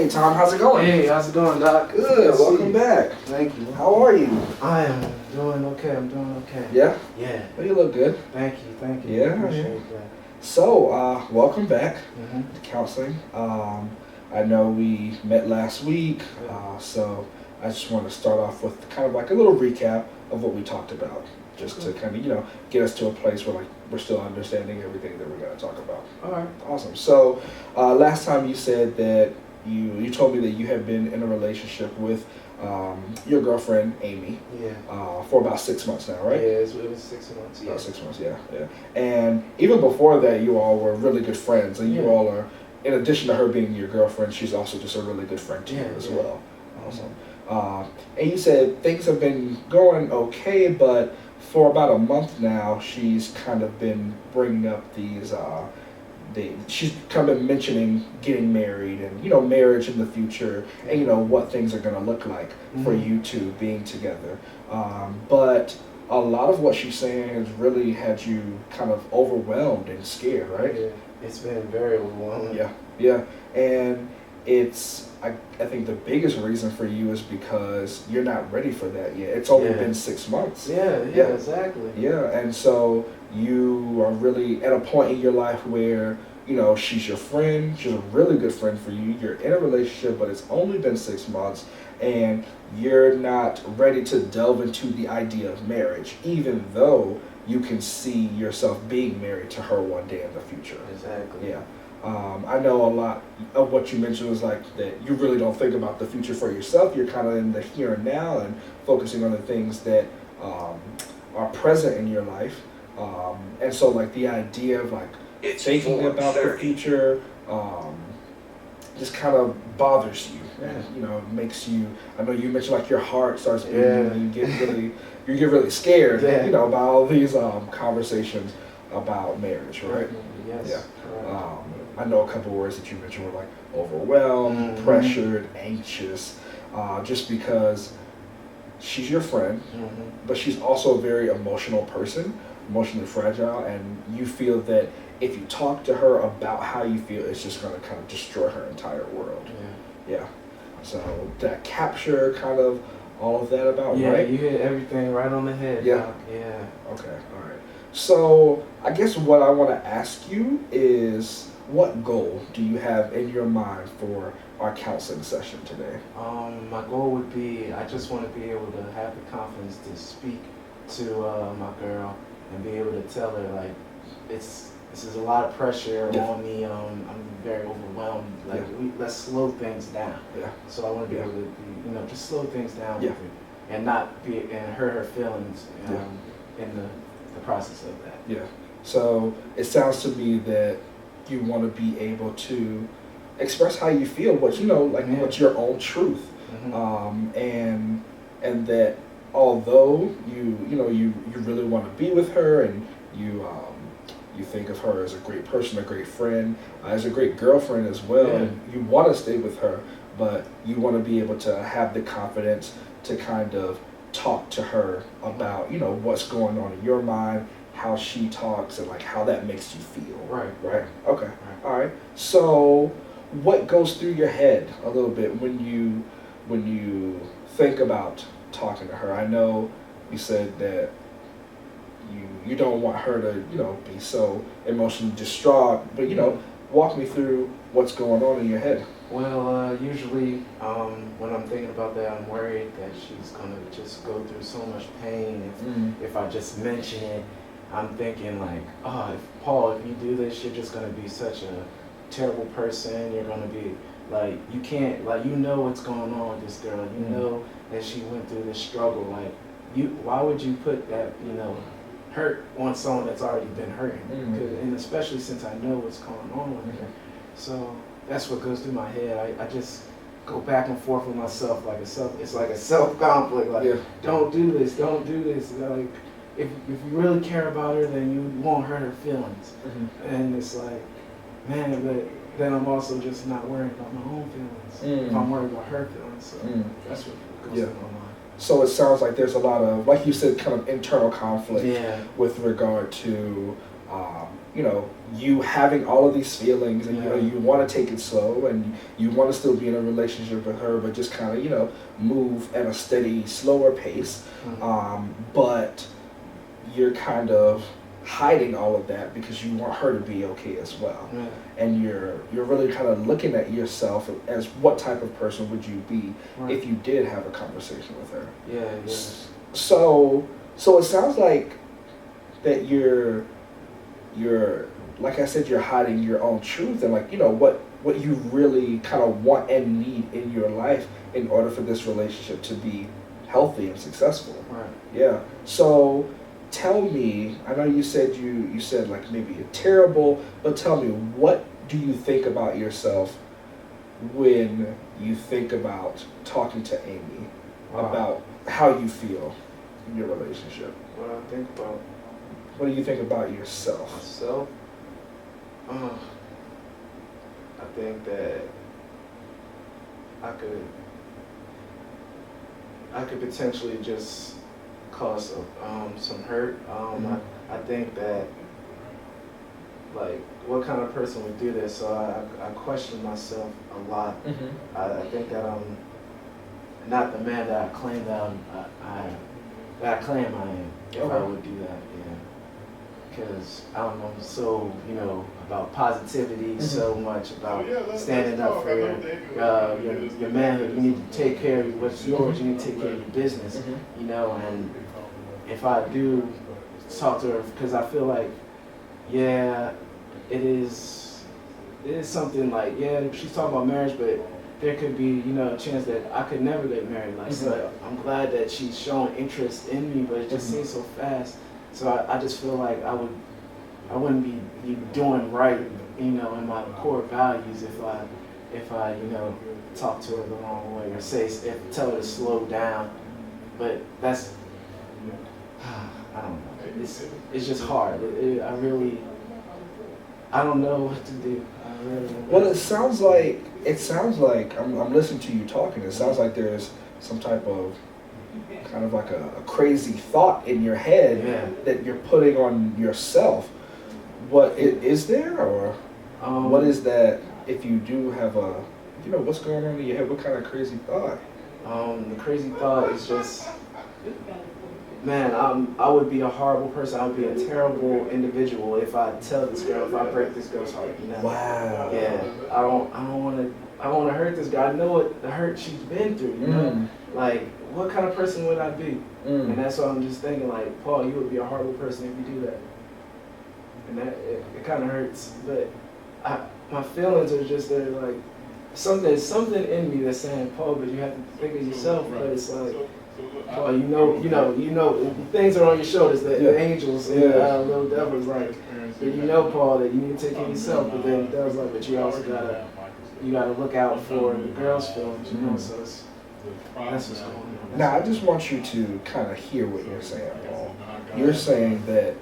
Hey Tom, how's it going? Hey, how's it going, Doc? Good, welcome back. Thank you. How are you? I am doing okay. I'm doing okay. Yeah? Yeah. Well, you look good. Thank you. Thank you. Yeah, Appreciate that. So, welcome back Mm-hmm. to counseling. I know we met last week, so I just want to start off with kind of like a little recap of what we talked about, just to kind of, get us to a place where like we're still understanding everything that we're going to talk about. All right. Awesome. So, last time you said that you told me that you have been in a relationship with your girlfriend Amy. Yeah. For about 6 months now, right? Yeah, it was 6 months. Yeah. About 6 months, yeah. And even before that, you all were really good friends, and you all are. In addition to her being your girlfriend, she's also just a really good friend to you as well. Awesome. And you said things have been going okay, but for about a month now, she's kind of been bringing up these. She's kind of been mentioning getting married and marriage in the future and what things are going to look like for you two being together. But a lot of what she's saying has really had you kind of overwhelmed and scared, right? Yeah. It's been very overwhelming. Yeah. And I think the biggest reason for you is because you're not ready for that yet. It's only been 6 months. Yeah, exactly. Yeah, and so you are really at a point in your life where, she's your friend, she's a really good friend for you. You're in a relationship, but it's only been 6 months, and you're not ready to delve into the idea of marriage, even though you can see yourself being married to her one day in the future. Exactly. Yeah. I know a lot of what you mentioned was like that you really don't think about the future for yourself. You're kind of in the here and now and focusing on the things that are present in your life. And so like the idea of like thinking about the future just kind of bothers you. And, it makes you, I know you mentioned like your heart starts beating and you get really scared, about all these conversations about marriage, right? Yes. Yeah. I know a couple words that you mentioned were like overwhelmed, pressured, anxious, just because she's your friend, but she's also a very emotional person, emotionally fragile, and you feel that if you talk to her about how you feel, it's just going to kind of destroy her entire world. Yeah. So did I capture kind of all of that about right? Yeah, you hit everything right on the head. Yeah. Doc. Yeah. Okay. All right. So I guess what I want to ask you is, what goal do you have in your mind for our counseling session today? My goal would be, I just want to be able to have the confidence to speak to my girl and be able to tell her like this is a lot of pressure on me. I'm very overwhelmed. Like let's slow things down. Yeah. So I want to be able to just slow things down with her and not be and hurt her feelings in the process of that. Yeah. So it sounds to me that you want to be able to express how you feel, what's your own truth, and that although you really want to be with her and you think of her as a great person, a great friend, as a great girlfriend as well, and you want to stay with her, but you want to be able to have the confidence to kind of talk to her about what's going on in your mind, how she talks, and like how that makes you feel. Right. Okay. All right. So what goes through your head a little bit when you think about talking to her? I know you said that you don't want her to be so emotionally distraught, but walk me through what's going on in your head. Well, usually when I'm thinking about that, I'm worried that she's gonna just go through so much pain if I just mention it. I'm thinking like, if you do this, you're just gonna be such a terrible person. You're gonna be like, you can't, like, what's going on with this girl. You know that she went through this struggle. Like, why would you put that, hurt on someone that's already been hurting? And especially since I know what's going on with her. So that's what goes through my head. I just go back and forth with myself it's like a self conflict. Like, don't do this. Like, if you really care about her, then you won't hurt her feelings. And it's like, man, but then I'm also just not worried about my own feelings. If I'm worried about her feelings, so that's what goes through my mind. So it sounds like there's a lot of, like you said, kind of internal conflict with regard to you know, you having all of these feelings, and you know, you want to take it slow, and you want to still be in a relationship with her, but just kind of, you know, move at a steady, slower pace. But you're kind of hiding all of that because you want her to be okay as well. And you're really kind of looking at yourself as what type of person would you be if you did have a conversation with her. So it sounds like that you're like I said, you're hiding your own truth, and like, you know, what you really kind of want and need in your life in order for this relationship to be healthy and successful. Yeah. So tell me, I know you said you said like maybe you're terrible, but tell me, what do you think about yourself when you think about talking to Amy about how you feel in your relationship? What do I think about? What do you think about yourself? Myself? I think that I could potentially just cause some hurt. I think that, like, what kind of person would do this? So I question myself a lot. I think that I'm not the man that I claim that I claim I am. If I would do that, because I don't know, I'm so, you know, about positivity, so much about standing up for your manhood. You need to take care of what's yours. You need to take care of your business, you know. And if I do talk to her, because I feel like, it is something like, she's talking about marriage, but there could be, you know, a chance that I could never get married. Like, so I'm glad that she's showing interest in me, but it just seems so fast. So I just feel like I wouldn't be doing right, you know, in my core values if I you know, talk to her the wrong way or tell her to slow down. But that's, I don't know. It's just hard. I don't know what to do. Well, it sounds like I'm listening to you talking. It sounds like there's some type of kind of like a crazy thought in your head that you're putting on yourself. What is there, or what is that? If you do have you know, what's going on in your head? What kind of crazy thought? The crazy thought is just, man, I would be a horrible person. I would be a terrible individual if I break this girl's heart. You know? Wow. Yeah. I don't want to hurt this girl. I know what the hurt she's been through. You know, like, what kind of person would I be? And that's what I'm just thinking. Like, Paul, you would be a horrible person if you do that. And that it kind of hurts. But my feelings are just there, like something in me that's saying, Paul, but you have to think of yourself. But it's like, Paul, you know, things are on your shoulders. The angels and the little devil's like, but you know, Paul, that you need to take care of yourself. But then the devil's like, but you also gotta look out for the girls' feelings. You know, so that's what's going on. Now, I just want you to kind of hear what you're saying, Paul. You're saying that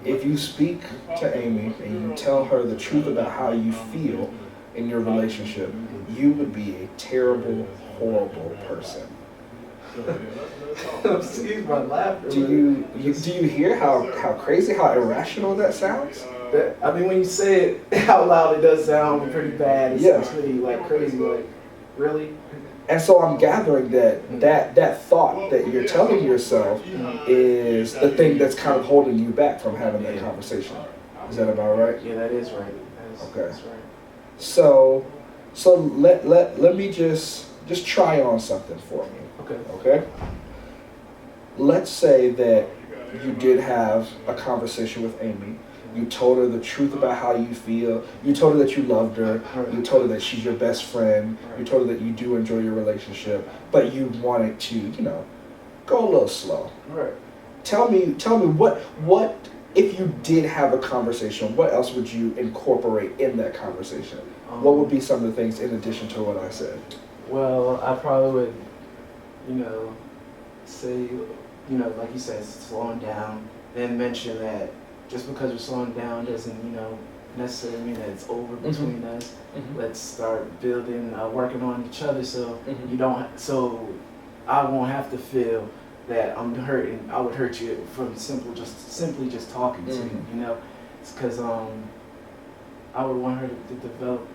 if you speak to Amy and you tell her the truth about how you feel in your relationship, you would be a terrible, horrible person. Excuse my laughter. Do you hear how crazy, how irrational that sounds? I mean, when you say it out loud, it does sound pretty bad. It's pretty like crazy. Like, really? And so I'm gathering that thought that you're telling yourself is the thing that's kind of holding you back from having that conversation. Is that about right? Yeah, that is right. That's right. So let me just try on something for me. Okay? Let's say that you did have a conversation with Amy. You told her the truth about how you feel. You told her that you loved her. You told her that she's your best friend. You told her that you do enjoy your relationship, but you wanted to, you know, go a little slow. Right. Tell me what if you did have a conversation, what else would you incorporate in that conversation? What would be some of the things in addition to what I said? Well, I probably would, you know, say, you know, like you said, slowing down, then mention that just because we're slowing down doesn't, you know, necessarily mean that it's over between us. Let's start building, working on each other, so so I won't have to feel that I'm hurting. I would hurt you from simply just talking to you, you know. because I would want her to develop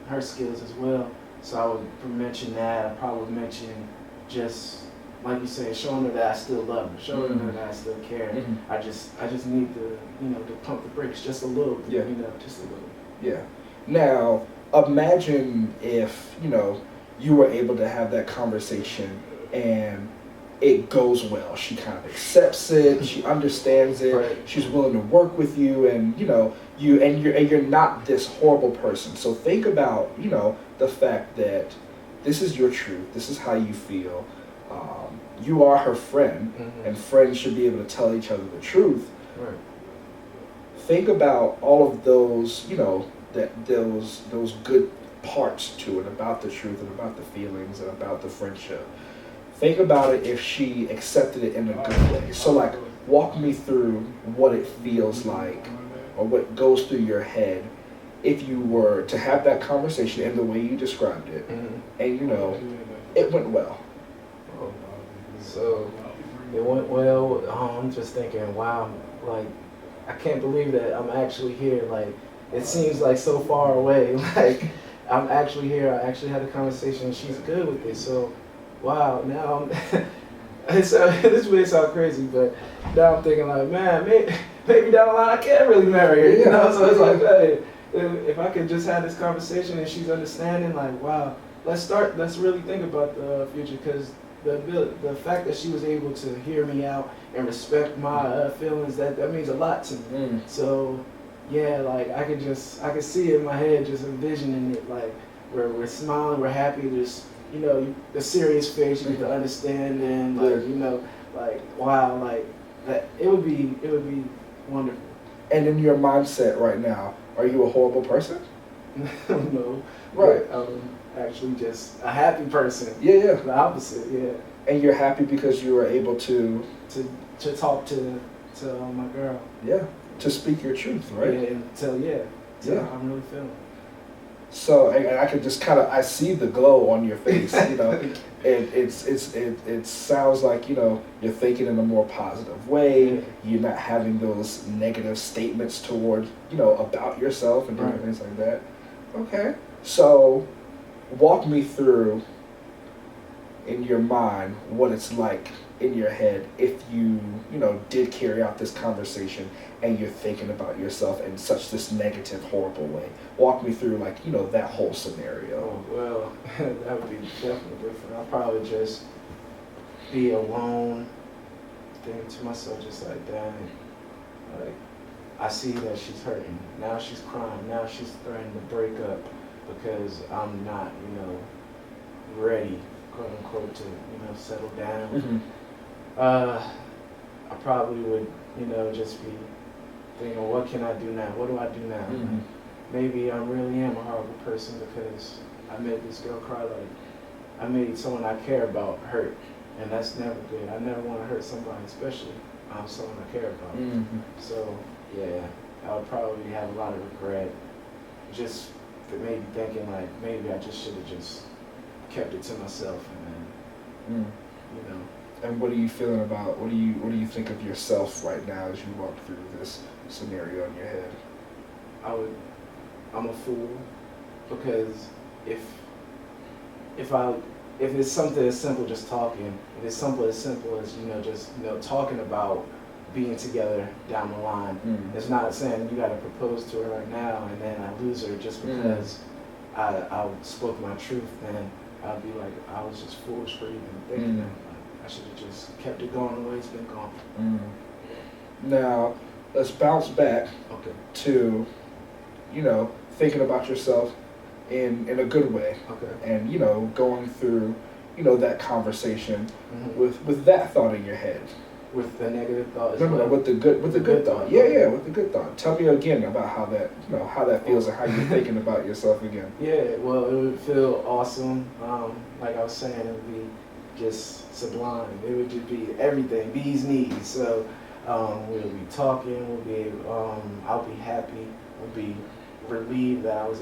her skills as well. So I would mention that. I probably would mention just like you said, showing her that I still love her, showing her that I still care. I just need to, to pump the brakes just a little bit, just a little. Yeah. Now, imagine if, you were able to have that conversation and it goes well. She kind of accepts it, she understands it, right. She's willing to work with you, and you're not this horrible person. So think about, the fact that this is your truth, this is how you feel. You are her friend, and friends should be able to tell each other the truth. Right. Think about all of those, those good parts to it, about the truth and about the feelings and about the friendship. Think about it if she accepted it in a good way. So, like, walk me through what it feels like or what goes through your head if you were to have that conversation in the way you described it, and, it went well. So it went well. I'm just thinking, wow, like, I can't believe that I'm actually here. Like, it seems like so far away. Like, I'm actually here. I actually had a conversation, and she's good with it. So, wow, now this may sound crazy, but now I'm thinking, like, man, maybe down the line I can't really marry her, So it's like, hey, if I could just have this conversation and she's understanding, like, wow, let's really think about the future, because the fact that she was able to hear me out and respect my feelings, that means a lot to me. So yeah, like, I could see it in my head, just envisioning it, like, where we're smiling, we're happy, just the serious face, you get to understand, and like wow, like that, it would be wonderful. And in your mindset right now, are you a horrible person? No, right. Actually, just a happy person. Yeah. The opposite. Yeah. And you're happy because you were able to talk to my girl. Yeah. To speak your truth, right? Yeah. And tell how I'm really feeling. So, and I could just I see the glow on your face. It sounds like you're thinking in a more positive way. Yeah. You're not having those negative statements toward about yourself and different things like that. Okay. So, walk me through in your mind what it's like in your head if you did carry out this conversation and you're thinking about yourself in such this negative, horrible way. Walk me through that whole scenario. Oh, well, that would be definitely different. I'll probably just be alone, thinking to myself, just like, dang, like, I see that she's hurting. Now she's crying. Now she's threatening to break up because I'm not, ready, quote unquote, to, settle down. I probably would, just be thinking, what can I do now? What do I do now? Maybe I really am a horrible person because I made this girl cry. Like, I made someone I care about hurt, and that's never good. I never want to hurt somebody, especially someone I care about. So yeah, I would probably have a lot of regret, just for maybe thinking, like, maybe I just should have just kept it to myself, and then And what are you feeling about? What do you think of yourself right now as you walk through this scenario in your head? I'm a fool, because if it's something as simple just talking, if it's something as simple as just talking about being together down the line, it's not saying you got to propose to her right now and then I lose her just because I spoke my truth. Then I'd be like, I was just foolish for even thinking that. I should have just kept it going the way it's been going. Now, let's bounce back to, thinking about yourself in a good way. And, going through, that conversation with that thought in your head. With the negative thought as well? No, with the good thought. Yeah, with the good thought. Tell me again about how that feels and how you're thinking about yourself again. Yeah, well, it would feel awesome. Like I was saying, it would be just sublime. It would just be everything, bee's knees. So we'll be talking. I'll be happy. I'll be relieved that I was